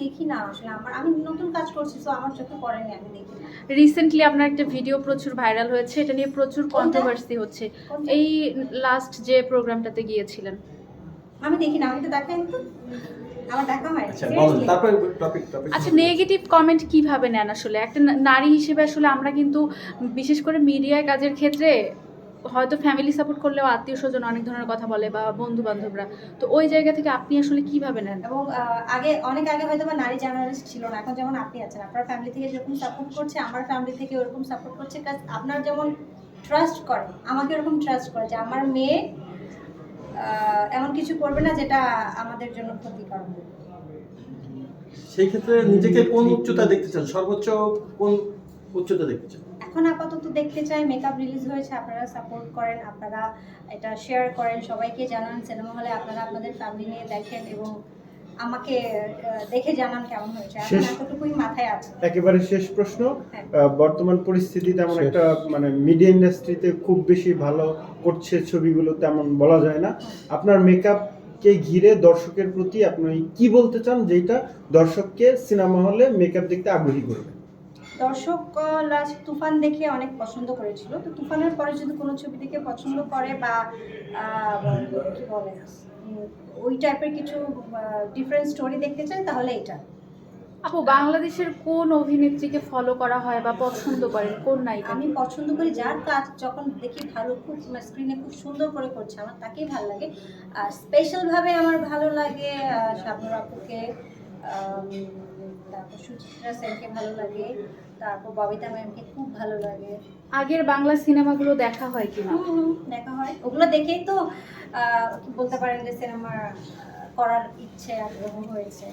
দেখি না আসলে, আমি নতুন কাজ করছি, তো আমার চোখে পড়েনি, আমি দেখি না। রিসেন্টলি আপনার একটা ভিডিও প্রচুর ভাইরাল হয়েছে, এটা নিয়ে প্রচুর কন্ট্রোভার্সি হচ্ছে। কোনটা? এই লাস্ট যে প্রোগ্রামটাতে গিয়েছিলেন। আমি দেখি না, আমাকে দেখাই তো, আমার দেখা হয়। আচ্ছা বলেন, তারপরে টপিক আচ্ছা, নেগেটিভ কমেন্ট কিভাবে নেন আসলে? একটা নারী হিসেবে আসলে আমরা কিন্তু বিশেষ করে মিডিয়ায় কাজের ক্ষেত্রে হয়তো ফ্যামিলি সাপোর্ট করলেও আত্মীয়-স্বজন অনেক ধরনের কথা বলে বা বন্ধু-বান্ধবরা। তো ওই জায়গা থেকে আপনি আসলে কিভাবে নেন? এবং অনেক আগে হয়তো বা নারী জার্নালিস্ট ছিল না, এখন যেমন আপনি আছেন, আপনার ফ্যামিলি থেকে যেরকম সাপোর্ট করছে, আমার ফ্যামিলি থেকে ওরকম সাপোর্ট করছে, কাজ আপনার যেমন ট্রাস্ট করে, আমাকে ওরকম ট্রাস্ট করে যে আমার মেয়ে এমন কিছু করবে না যেটা আমাদের জন্য ক্ষতিকর হবে। সেই ক্ষেত্রে নিজেকে কোন উচ্চতা দেখতে চান, সর্বোচ্চ কোন উচ্চতা দেখতে চান? এখন আপাতত দেখতে চাই, মেকআপ রিলিজ হয়েছে, আপনারা সাপোর্ট করেন, আপনারা এটা শেয়ার করেন, সবাইকে জানান, সিনেমা হলে আপনারা আপনাদের ফ্যামিলি নিয়ে দেখেন এবং আমাকে দেখে জানান কেমন হয়েছে। এখন এতটুকুই মাথায় আছে। একেবারে শেষ প্রশ্ন, হ্যাঁ। বর্তমান পরিস্থিতি তেমন একটা মানে মিডিয়া ইন্ডাস্ট্রিতে খুব বেশি ভালো করছে ছবিগুলো তেমন বলা যায় না। আপনার মেকআপকে ঘিরে দর্শকের প্রতি আপনি কি বলতে চান যেটা দর্শককে সিনেমা হলে মেকআপ দেখতে আগ্রহী করবে? দর্শক লাস্ট তুফান দেখে অনেক পছন্দ করেছিল, তো তুফানের পরে যদি কোনো ছবি দেখে পছন্দ করে বা কি বলে ওই টাইপের কিছু ডিফারেন্ট স্টোরি দেখতে চায়, তাহলে এটা। আপু, বাংলাদেশের কোন অভিনেত্রীকে ফলো করা হয় বা পছন্দ করেন, কোন নায়িকা? আমি পছন্দ করি যার কাজ যখন দেখি ভালো, খুব স্ক্রিনে খুব সুন্দর করে করছে, আমার তাকেই ভালো লাগে। আর স্পেশালভাবে আমার ভালো লাগে শাবনূর আপুকে, তারপর সুচিত্রা সেনকে ভালো লাগে, তারপর ববিতা ম্যামকে খুব ভালো লাগে। আগের বাংলা সিনেমাগুলো দেখা হয় কিনা? দেখা হয়, ওগুলো দেখেই তো কি বলতে পারেন যে সিনেমা করার ইচ্ছে আগ্রহ হয়েছে।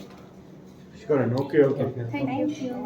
ওকে ওকে থ্যাংক ইউ।